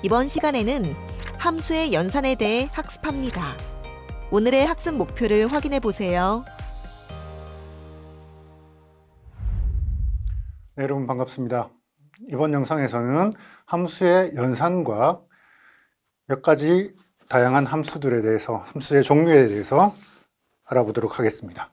이번 시간에는 함수의 연산에 대해 학습합니다. 오늘의 학습 목표를 확인해 보세요. 네, 여러분 반갑습니다. 이번 영상에서는 함수의 연산과 몇 가지 다양한 함수들에 대해서, 함수의 종류에 대해서 알아보도록 하겠습니다.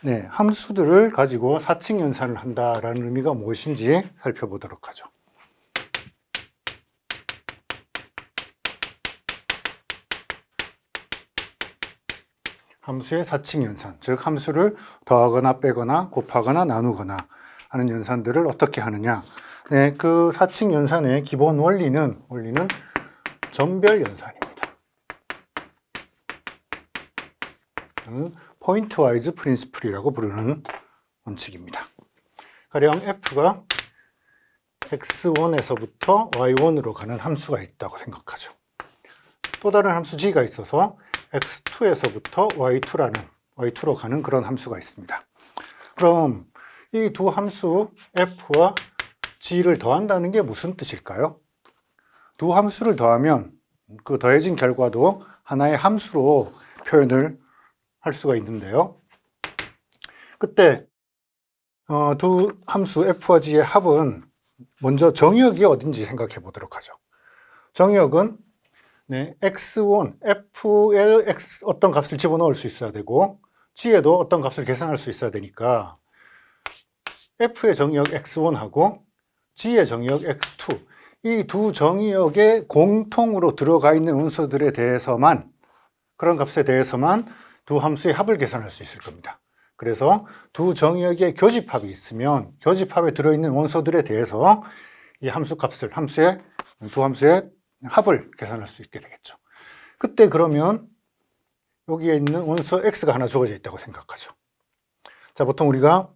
네, 함수들을 가지고 사칙 연산을 한다라는 의미가 무엇인지 살펴보도록 하죠. 함수의 사칙 연산, 즉 함수를 더하거나 빼거나 곱하거나 나누거나 하는 연산들을 어떻게 하느냐. 네, 그 사칙 연산의 기본 원리는 전별 연산입니다. 포인트 와이즈 프린시플이라고 부르는 원칙입니다. 가령 f가 x1에서부터 y1으로 가는 함수가 있다고 생각하죠. 또 다른 함수 g가 있어서 x2에서부터 y2로 가는 그런 함수가 있습니다. 그럼 이 두 함수 f와 g를 더한다는 게 무슨 뜻일까요? 두 함수를 더하면 그 더해진 결과도 하나의 함수로 표현을 할 수가 있는데요. 그때 두 함수 f와 g의 합은 먼저 정의역이 어딘지 생각해 보도록 하죠. 정의역은 x1, f에 어떤 값을 집어넣을 수 있어야 되고 g에도 어떤 값을 계산할 수 있어야 되니까 f의 정의역 x1하고 g의 정의역 x2, 이 두 정의역에 공통으로 들어가 있는 원소들에 대해서만, 그런 값에 대해서만 두 함수의 합을 계산할 수 있을 겁니다. 그래서 두 정의역의 교집합이 있으면 교집합에 들어있는 원소들에 대해서 이 두 함수의 합을 계산할 수 있게 되겠죠. 그때 그러면 여기에 있는 원소 x가 하나 주어져 있다고 생각하죠. 자, 보통 우리가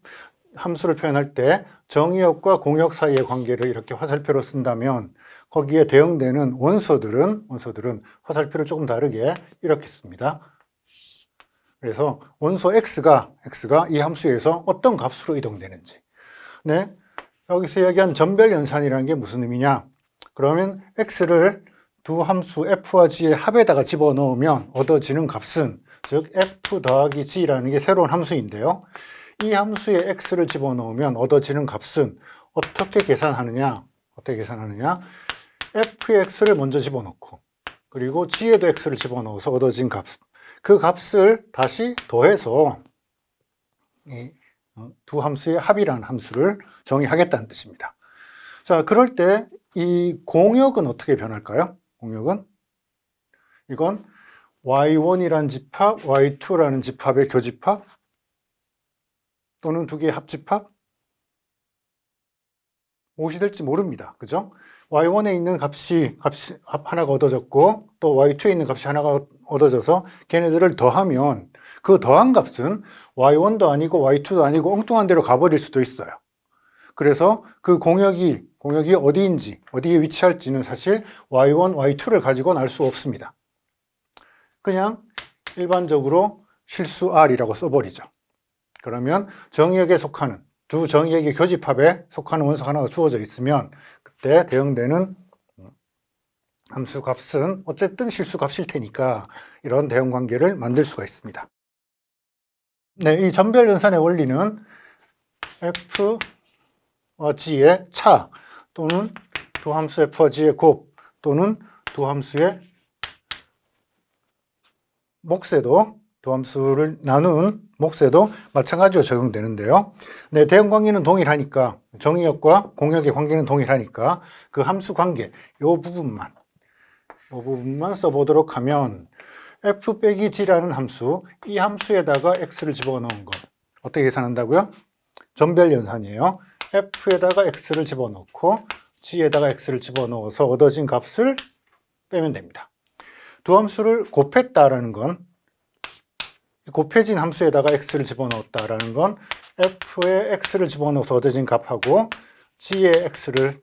함수를 표현할 때 정의역과 공역 사이의 관계를 이렇게 화살표로 쓴다면 거기에 대응되는 원소들은 화살표를 조금 다르게 이렇게 씁니다. 그래서 원소 x가 이 함수에서 어떤 값으로 이동되는지. 네, 여기서 이야기한 전별 연산이라는 게 무슨 의미냐? 그러면 x를 두 함수 f와 g의 합에다가 집어넣으면 얻어지는 값은, 즉 f 더하기 g라는 게 새로운 함수인데요. 이 함수에 x를 집어넣으면 얻어지는 값은 어떻게 계산하느냐? f의 x를 먼저 집어넣고 그리고 g에도 x를 집어넣어서 얻어진 값, 그 값을 다시 더해서 이 두 함수의 합이라는 함수를 정의하겠다는 뜻입니다. 자, 그럴 때 이 공역은 어떻게 변할까요? 공역은 이건 y1이라는 집합, y2라는 집합의 교집합 또는 두 개의 합집합, 무엇이 될지 모릅니다. 그죠? y1에 있는 값이 하나가 얻어졌고 또 y2에 있는 값이 하나가 얻어져서 걔네들을 더하면 그 더한 값은 y1도 아니고 y2도 아니고 엉뚱한 데로 가버릴 수도 있어요. 그래서 그 공역이 어디인지, 어디에 위치할지는 사실 y1, y2를 가지고는 알 수 없습니다. 그냥 일반적으로 실수 r이라고 써버리죠. 그러면 정의역에 속하는, 두 정의역의 교집합에 속하는 원소 하나가 주어져 있으면 그때 대응되는 함수 값은 어쨌든 실수 값일 테니까 이런 대응 관계를 만들 수가 있습니다. 네, 이 전별 연산의 원리는 f와 g의 차 또는 두 함수 f와 g의 곱 또는 두 함수의 목세도, 두 함수를 나눈 목세도 마찬가지로 적용되는데요. 네, 대응 관계는 동일하니까, 정의역과 공역의 관계는 동일하니까 그 함수 관계, 이 부분만 써보도록 하면 f 빼기 g라는 함수, 이 함수에다가 x를 집어넣은 것 어떻게 계산한다고요? 전별 연산이에요. f에다가 x를 집어넣고 g에다가 x를 집어넣어서 얻어진 값을 빼면 됩니다. 두 함수를 곱했다라는 건, 곱해진 함수에다가 x를 집어넣었다라는 건 f에 x를 집어넣어서 얻어진 값하고 g에 x를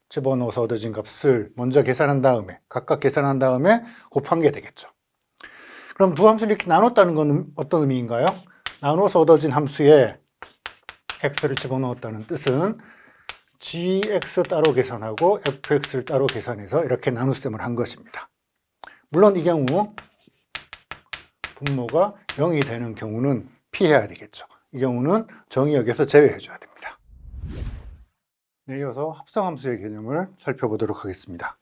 집어넣어서 얻어진 값을 먼저 계산한 다음에, 각각 계산한 다음에 곱한 게 되겠죠. 그럼 두 함수를 이렇게 나눴다는 건 어떤 의미인가요? 나눠서 얻어진 함수에 x를 집어넣었다는 뜻은 gx 따로 계산하고 fx를 따로 계산해서 이렇게 나눗셈을 한 것입니다. 물론 이 경우 분모가 0이 되는 경우는 피해야 되겠죠. 이 경우는 정의역에서 제외해 줘야 됩니다. 네, 이어서 합성함수의 개념을 살펴보도록 하겠습니다.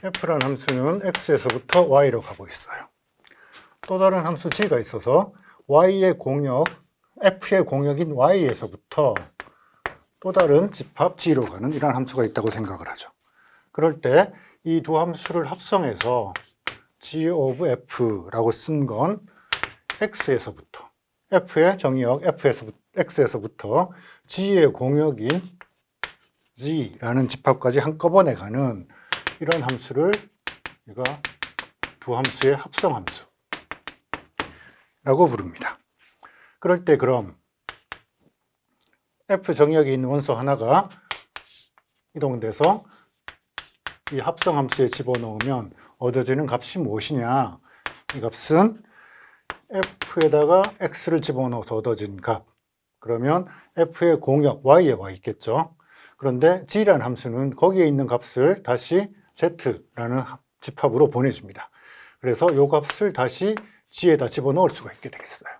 f라는 함수는 x에서부터 y로 가고 있어요. 또 다른 함수 g가 있어서 y의 공역, f의 공역인 y에서부터 또 다른 집합 g로 가는 이런 함수가 있다고 생각을 하죠. 그럴 때 이 두 함수를 합성해서 g of f라고 쓴 건 x에서부터 f의 정의역 x에서부터 g의 공역인 g라는 집합까지 한꺼번에 가는 이런 함수를 우리가 두 함수의 합성함수라고 부릅니다. 그럴 때 그럼 f 정의역에 있는 원소 하나가 이동돼서 이 합성함수에 집어넣으면 얻어지는 값이 무엇이냐? 이 값은 f에다가 x를 집어넣어서 얻어진 값. 그러면 f의 공역 y에 와 있겠죠. 그런데 g라는 함수는 거기에 있는 값을 다시 z라는 집합으로 보내줍니다. 그래서 이 값을 다시 g에다 집어넣을 수가 있게 되겠어요.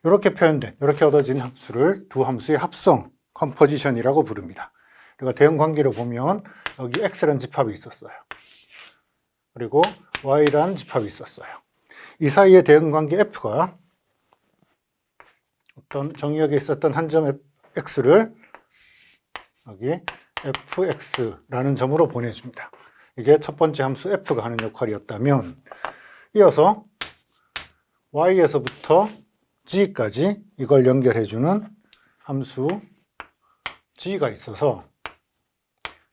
이렇게 표현된, 이렇게 얻어진 함수를 두 함수의 합성, 컴포지션이라고 부릅니다. 그러니까 대응 관계로 보면 여기 x라는 집합이 있었어요. 그리고 y라는 집합이 있었어요. 이 사이의 대응 관계 f가 어떤 정의역에 있었던 한 점 x를 여기 fx라는 점으로 보내줍니다. 이게 첫 번째 함수 f가 하는 역할이었다면, 이어서 y에서부터 g까지 이걸 연결해주는 함수 g가 있어서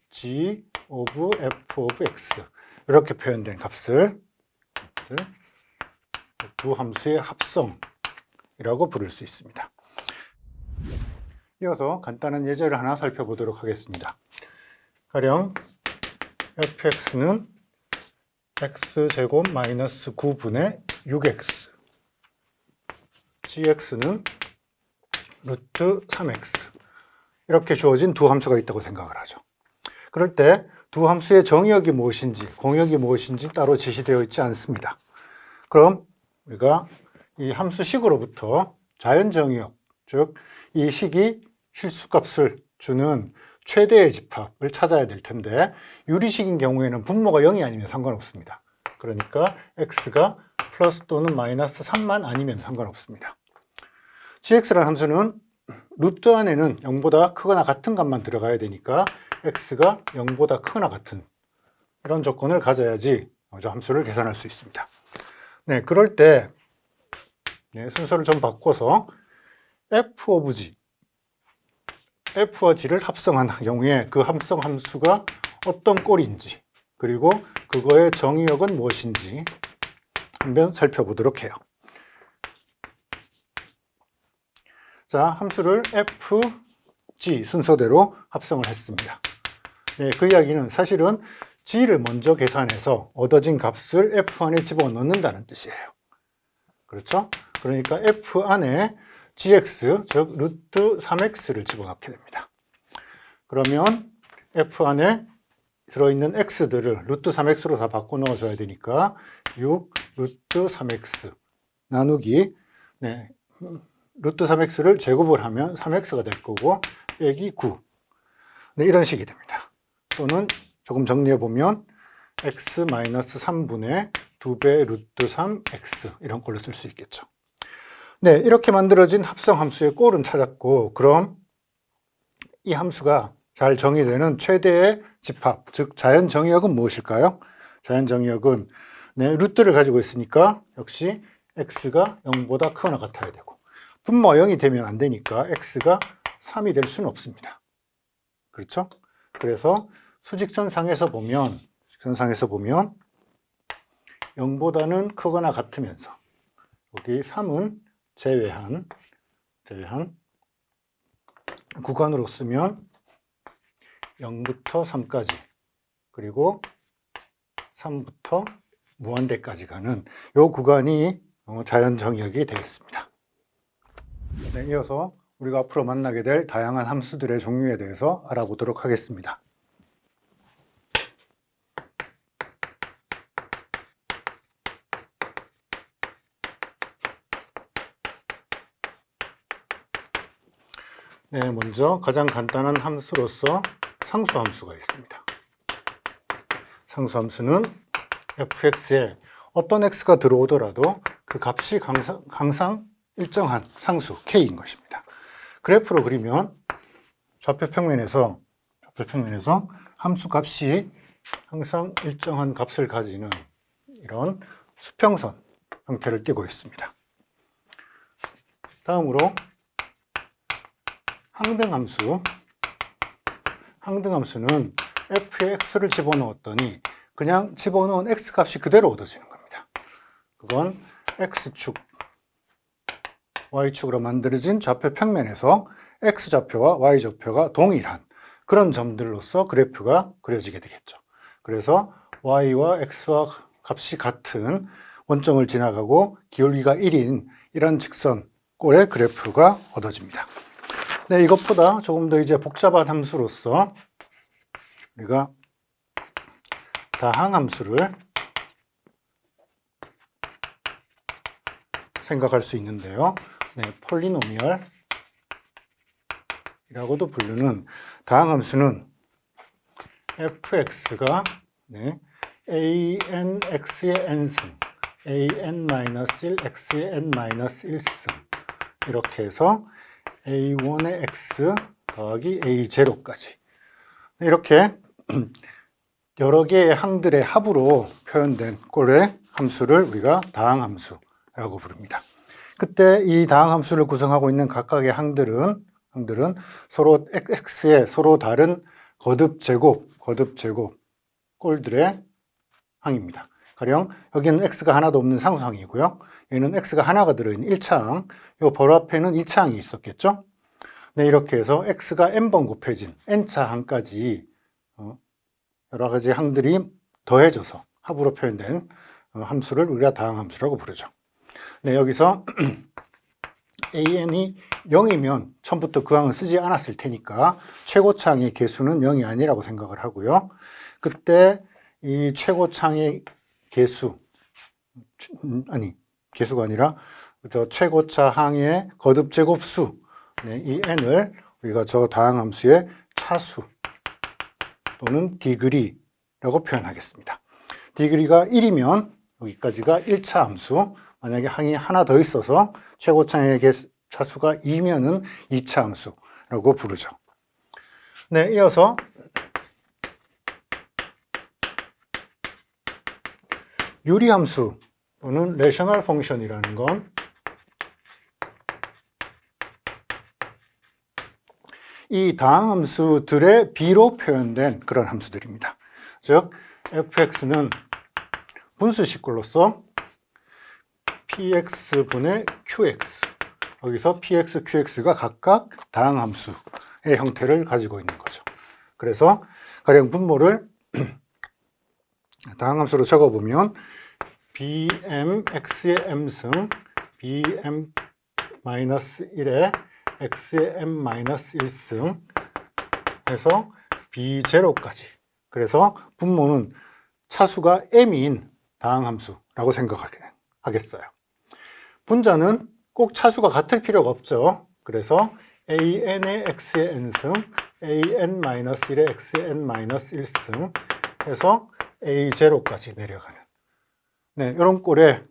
g of f of x 이렇게 표현된 값을 두 함수의 합성이라고 부를 수 있습니다. 이어서 간단한 예제를 하나 살펴보도록 하겠습니다. 가령 fx는 x제곱 마이너스 9분의 6x, gx는 루트 3x 이렇게 주어진 두 함수가 있다고 생각을 하죠. 그럴 때 두 함수의 정의역이 무엇인지, 공역이 무엇인지 따로 제시되어 있지 않습니다. 그럼 우리가 이 함수식으로부터 자연정의역, 즉 이 식이 실수값을 주는 최대의 집합을 찾아야 될 텐데, 유리식인 경우에는 분모가 0이 아니면 상관없습니다. 그러니까 x가 플러스 또는 마이너스 3만 아니면 상관없습니다. gx라는 함수는 루트 안에는 0보다 크거나 같은 값만 들어가야 되니까 x가 0보다 크거나 같은 이런 조건을 가져야지 저 함수를 계산할 수 있습니다. 네, 그럴 때 순서를 좀 바꿔서 f of g, f와 g를 합성한 경우에 그 합성 함수가 어떤 꼴인지, 그리고 그거의 정의역은 무엇인지 한번 살펴보도록 해요. 자, 함수를 f, g 순서대로 합성을 했습니다. 네, 그 이야기는 사실은 g를 먼저 계산해서 얻어진 값을 f 안에 집어넣는다는 뜻이에요. 그렇죠? 그러니까 f 안에 gx, 즉 루트 3x를 집어넣게 됩니다. 그러면 f 안에 들어있는 x들을 루트 3x로 다 바꿔 넣어줘야 되니까 6 루트 3x 나누기, 네, 루트 3x를 제곱을 하면 3x가 될 거고 빼기 9, 네, 이런 식이 됩니다. 또는 조금 정리해 보면 x-3분의 2배 루트 3x 이런 꼴로 쓸 수 있겠죠. 네, 이렇게 만들어진 합성함수의 꼴은 찾았고, 그럼 이 함수가 잘 정의되는 최대의 집합, 즉 자연정의역은 무엇일까요? 자연정의역은 루트를 가지고 있으니까 역시 x가 0보다 크거나 같아야 되고, 분모가 0이 되면 안 되니까 x가 3이 될 수는 없습니다. 그렇죠? 그래서 수직선상에서 보면 0보다는 크거나 같으면서 여기 3은 제외한 구간으로 쓰면 0부터 3까지, 그리고 3부터 무한대까지 가는 이 구간이 자연 정의역이 되겠습니다. 네, 이어서 우리가 앞으로 만나게 될 다양한 함수들의 종류에 대해서 알아보도록 하겠습니다. 네, 먼저 가장 간단한 함수로서 상수함수가 있습니다. 상수함수는 fx에 어떤 x가 들어오더라도 그 값이 항상 일정한 상수 k인 것입니다. 그래프로 그리면 좌표 평면에서 함수 값이 항상 일정한 값을 가지는 이런 수평선 형태를 띠고 있습니다. 다음으로 항등함수는 f에 x를 집어넣었더니 그냥 집어넣은 x 값이 그대로 얻어지는 겁니다. 그건 x축, y축으로 만들어진 좌표 평면에서 x좌표와 y좌표가 동일한 그런 점들로서 그래프가 그려지게 되겠죠. 그래서 y와 x와 값이 같은 원점을 지나가고 기울기가 1인 이런 직선꼴의 그래프가 얻어집니다. 네, 이것보다 조금 더 이제 복잡한 함수로서 우리가 다항함수를 생각할 수 있는데요. 네, 폴리노미얼이라고도 부르는 다항함수는 fx가 anx의 n승, an-1, x의 n-1승 이렇게 해서 a1의 x 더하기 a0까지 이렇게 여러 개의 항들의 합으로 표현된 꼴의 함수를 우리가 다항함수라고 부릅니다. 그때 이 다항함수를 구성하고 있는 각각의 항들은 서로 x의 서로 다른 거듭 제곱 꼴들의 항입니다. 가령 여기는 x가 하나도 없는 상수항이고요. 여기는 x가 하나가 들어있는 1차항, 요 바로 앞에는 2차항이 있었겠죠? 네, 이렇게 해서 x가 n번 곱해진 n차항까지 여러 가지 항들이 더해져서 합으로 표현된 함수를 우리가 다항함수라고 부르죠. 네, 여기서 an이 0이면 처음부터 그 항을 쓰지 않았을 테니까 최고차항의 개수는 0이 아니라고 생각을 하고요. 그때 이 최고차항의 개수가 아니라 최고차 항의 거듭 제곱수, 이 n을 우리가 저 다항함수의 차수 또는 디그리라고 표현하겠습니다. 디그리가 1이면 여기까지가 1차 함수, 만약에 항이 하나 더 있어서 최고차항의 차수가 2면은 2차 함수라고 부르죠. 네, 이어서 유리함수 또는 레셔널 펑션이라는 건 이 다항함수들의 비로 표현된 그런 함수들입니다. 즉 fx는 분수식꼴로서 px분의 qx, 여기서 px, qx가 각각 다항함수의 형태를 가지고 있는 거죠. 그래서 가령 분모를 다항함수로 적어보면 bm x의 m승 bm-1의 x의 m-1승 해서 b0까지. 그래서 분모는 차수가 m인 다항함수라고 생각하겠어요. 분자는 꼭 차수가 같을 필요가 없죠. 그래서 an의 x의 n승, an-1의 x의 n-1승 해서 a0까지 내려가는 이런 꼴의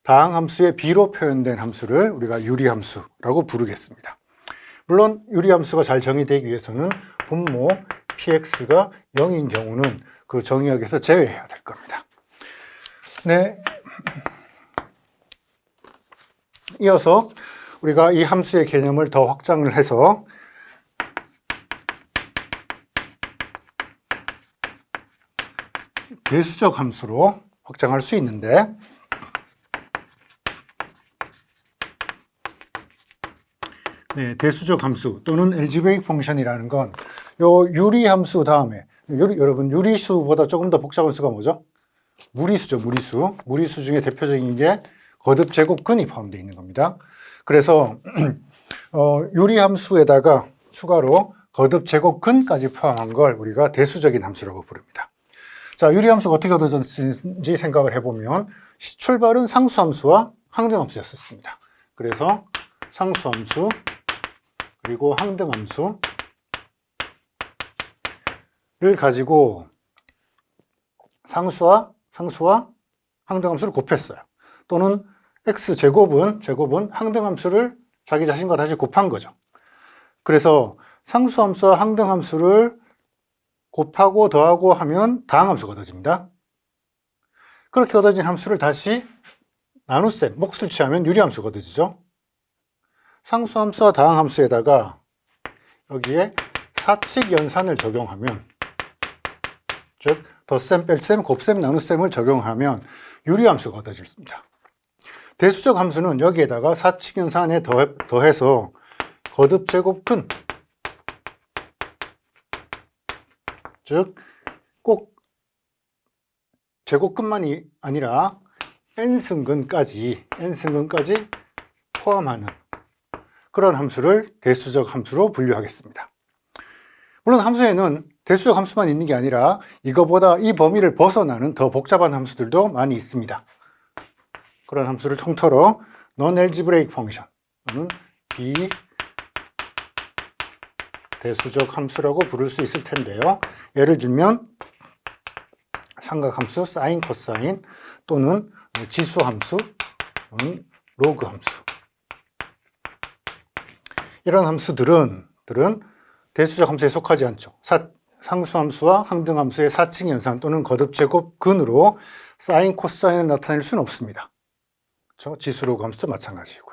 다항함수의 비로 표현된 함수를 우리가 유리함수라고 부르겠습니다. 물론 유리함수가 잘 정의되기 위해서는 분모 px가 0인 경우는 그 정의역에서 제외해야 될 겁니다. 네. 이어서 우리가 이 함수의 개념을 더 확장을 해서 대수적 함수로 확장할 수 있는데 대수적 함수 또는 알제브레이크 펑션이라는 건 요 유리함수 다음에 여러분 유리수보다 조금 더 복잡한 수가 뭐죠? 무리수죠, 무리수. 무리수 중에 대표적인 게 거듭 제곱근이 포함되어 있는 겁니다. 그래서 유리함수에다가 추가로 거듭 제곱근까지 포함한 걸 우리가 대수적인 함수라고 부릅니다. 자, 유리함수가 어떻게 얻어졌는지 생각을 해보면 출발은 상수함수와 항등함수였었습니다. 그래서 상수함수 그리고 항등함수를 가지고 상수와 항등함수를 곱했어요. 또는 x제곱은 항등함수를 자기 자신과 다시 곱한 거죠. 그래서 상수함수와 항등함수를 곱하고 더하고 하면 다항함수가 얻어집니다. 그렇게 얻어진 함수를 다시 나눗셈, 몫을 취하면 유리함수가 얻어지죠. 상수함수와 다항함수에다가 여기에 사칙 연산을 적용하면, 즉 덧셈, 뺄셈, 곱셈, 나눗셈을 적용하면 유리함수가 얻어집니다. 대수적 함수는 여기에다가 사칙 연산에 더해서 거듭 제곱근, 즉 꼭 제곱근만이 아니라 n승근까지 포함하는 그런 함수를 대수적 함수로 분류하겠습니다. 물론 함수에는 대수적 함수만 있는 게 아니라 이거보다 이 범위를 벗어나는 더 복잡한 함수들도 많이 있습니다. 그런 함수를 통틀어 non-algebraic 펑션 또는 비대수적 함수라고 부를 수 있을 텐데요. 예를 들면 삼각함수, 사인, 코사인 또는 지수함수 또는 로그 함수, 이런 함수들은 대수적 함수에 속하지 않죠. 상수함수와 항등함수의 사칙 연산 또는 거듭 제곱근으로 사인, 코사인을 나타낼 수는 없습니다. 그렇죠? 지수, 로그 함수도 마찬가지고.